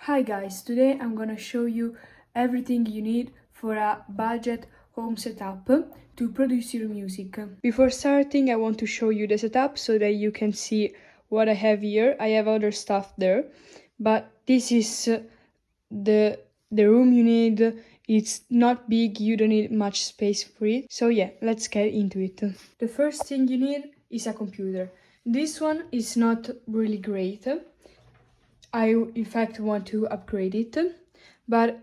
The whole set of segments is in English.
Hi guys, today I'm gonna show you everything you need for a budget home setup to produce your music. Before starting, I want to show you the setup so that you can see what I have here. I have other stuff there, but this is the room you need. It's not big, you don't need much space for it. So yeah, let's get into it. The first thing you need is a computer. This one is not really great. I in fact want to upgrade it, but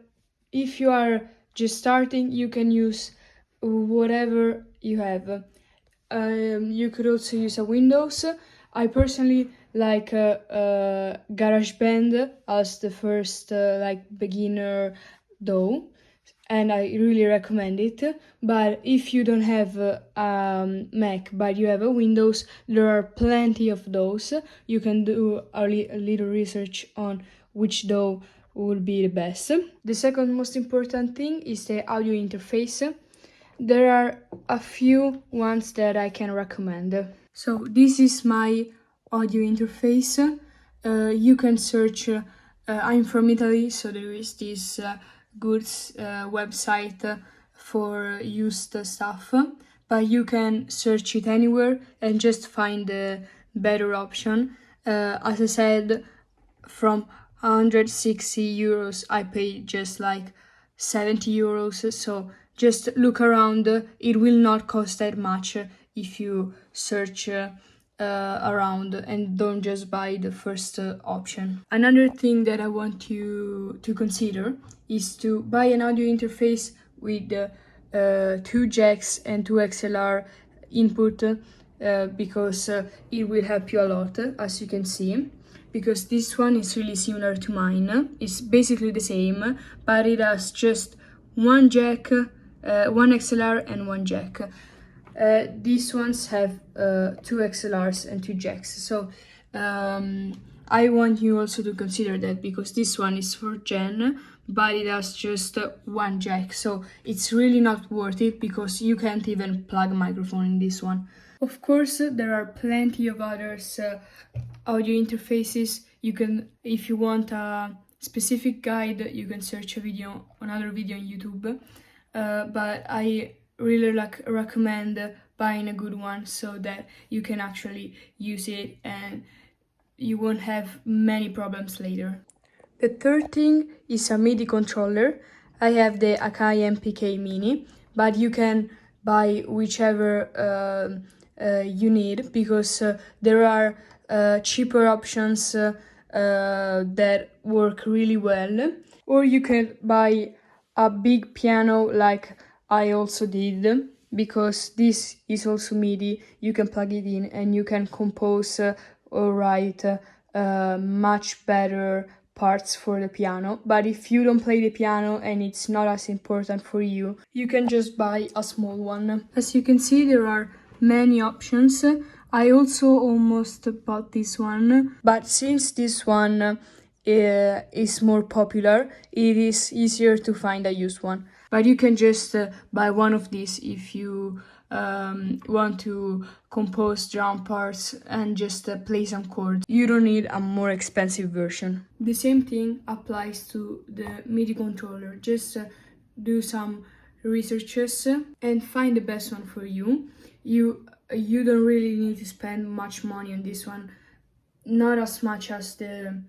if you are just starting, you can use whatever you have. You could also use a Windows. I personally like GarageBand as the first beginner DAW, and I really recommend it. But if you don't have a Mac but you have a Windows, there are plenty of those. You can do a little research on which DAW would be the best. The second most important thing is the audio interface. There are a few ones that I can recommend. So this is my audio interface. You can search, I'm from Italy, so there is this good website for used stuff, but you can search it anywhere and just find the better option. As I said, from 160 euros I paid just like 70 euros, so just look around. It will not cost that much if you search around and don't just buy the first option. Another thing that I want you to consider is to buy an audio interface with two jacks and two XLR input because it will help you a lot, as you can see. Because this one is really similar to mine. It's basically the same, but it has just one jack, one XLR and one jack. These ones have two XLRs and two jacks. So I want you also to consider that, because this one is 4th-gen, but it has just one jack. So it's really not worth it because you can't even plug a microphone in this one. Of course, there are plenty of others audio interfaces. You can, if you want a specific guide, you can search another video on YouTube. But I really recommend buying a good one so that you can actually use it and you won't have many problems later. The third thing is a MIDI controller. I have the Akai MPK Mini, but you can buy whichever you need, because there are cheaper options that work really well. Or you can buy a big piano like I also did, because this is also MIDI. You can plug it in and you can compose or write much better parts for the piano. But if you don't play the piano and it's not as important for you, you can just buy a small one. As you can see, there are many options. I also almost bought this one, but since this one is more popular, it is easier to find a used one. But you can just buy one of these if you want to compose drum parts and just play some chords. You don't need a more expensive version. The same thing applies to the MIDI controller. Just do some researches and find the best one for you. You don't really need to spend much money on this one, not as much as the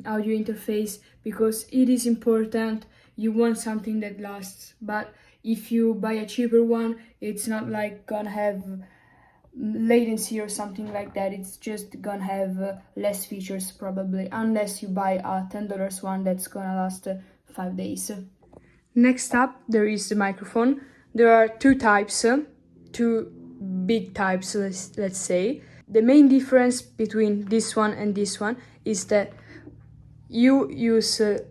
audio interface, because it is important. You want something that lasts, but if you buy a cheaper one, it's not like gonna have latency or something like that. It's just gonna have less features probably, unless you buy a $10 one that's gonna last 5 days. Next up, there is the microphone. There are two types, two big types, let's say. The main difference between this one and this one is that you use a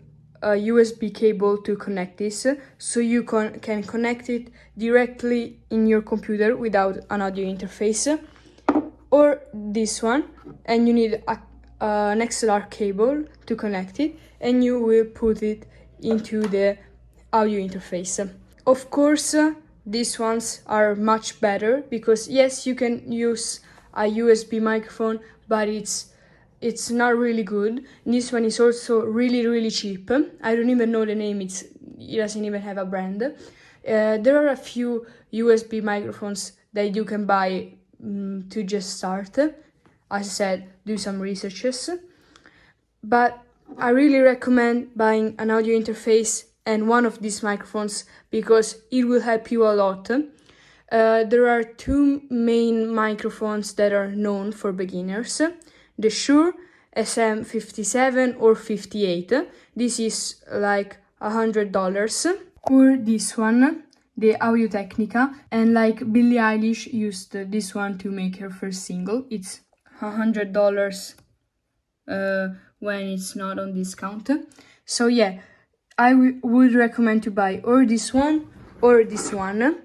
USB cable to connect this, so you can connect it directly in your computer without an audio interface. Or this one, and you need an XLR cable to connect it, and you will put it into the audio interface. Of course, these ones are much better because yes, you can use a USB microphone, but it's it's not really good. This one is also really cheap. I don't even know the name, it doesn't even have a brand. There are a few USB microphones that you can buy to just start. As I said, do some researches. But I really recommend buying an audio interface and one of these microphones because it will help you a lot. There are two main microphones that are known for beginners. The Shure SM57 or 58. This is like $100. Or this one, the Audio Technica, and like Billie Eilish used this one to make her first single. It's $100 when it's not on discount. So yeah, I would recommend to buy or this one or this one.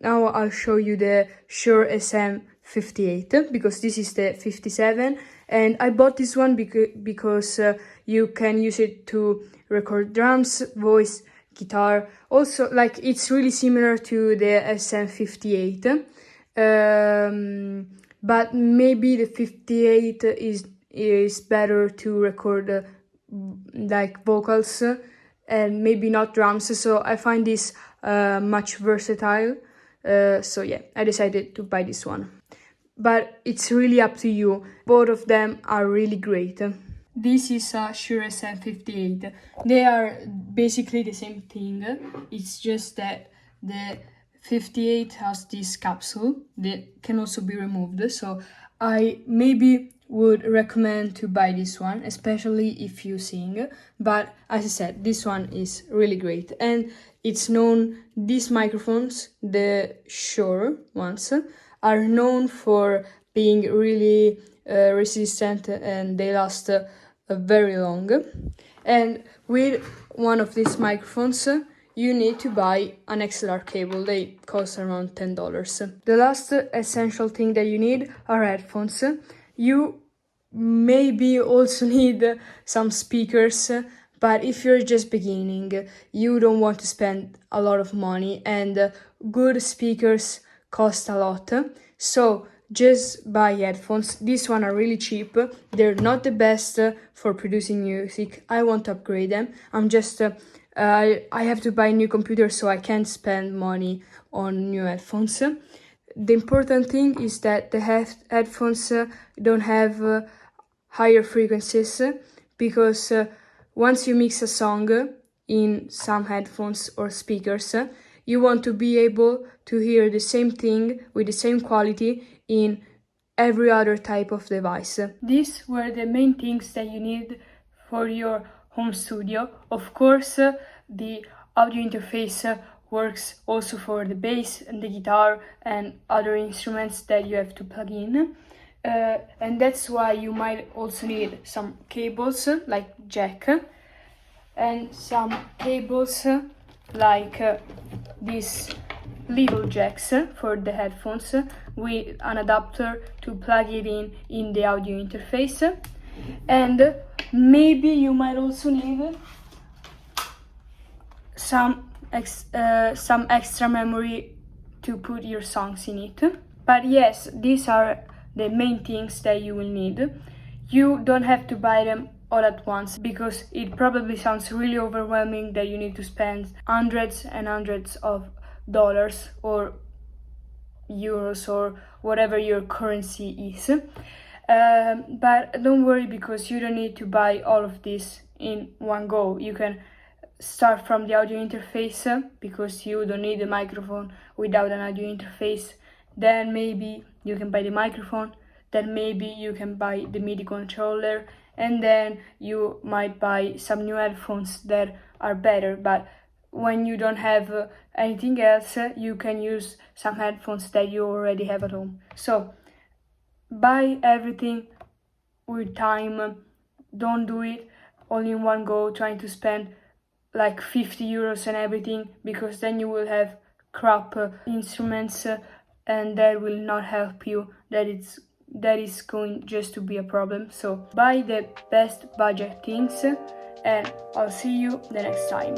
Now I'll show you the Shure SM58 because this is the 57, and I bought this one because you can use it to record drums, voice, guitar. Also, like, it's really similar to the SM58, but maybe the 58 is better to record like vocals and maybe not drums. So I find this much versatile. So yeah, I decided to buy this one. But it's really up to you. Both of them are really great. This is a Shure SM58. They are basically the same thing. It's just that the 58 has this capsule that can also be removed. So I maybe would recommend to buy this one, especially if you sing. But as I said, this one is really great. And it's known, these microphones, the Shure ones, are known for being really resistant and they last very long. And with one of these microphones, you need to buy an XLR cable. They cost around $10. The last essential thing that you need are headphones. You maybe also need some speakers, but if you're just beginning, you don't want to spend a lot of money, and good speakers cost a lot. So just buy headphones. These ones are really cheap. They're not the best for producing music. I want to upgrade them. I'm just I have to buy a new computer, so I can't spend money on new headphones. The important thing is that the headphones don't have higher frequencies, because once you mix a song in some headphones or speakers, you want to be able to hear the same thing with the same quality in every other type of device. These were the main things that you need for your home studio. Of course, the audio interface works also for the bass and the guitar and other instruments that you have to plug in. And that's why you might also need some cables like jack, and some cables like these little jacks for the headphones with an adapter to plug it in the audio interface. And maybe you might also need some extra memory to put your songs in it. But yes, these are the main things that you will need. You don't have to buy them all at once, because it probably sounds really overwhelming that you need to spend hundreds and hundreds of dollars or euros or whatever your currency is. But don't worry, because you don't need to buy all of this in one go. You can start from the audio interface, because you don't need a microphone without an audio interface. Then maybe you can buy the microphone, then maybe you can buy the MIDI controller, and then you might buy some new headphones that are better. But when you don't have anything else, you can use some headphones that you already have at home. So buy everything with time. Don't do it all in one go, trying to spend like 50 euros and everything, because then you will have crap instruments and that will not help you. That is going just to be a problem. So buy the best budget things, and I'll see you the next time.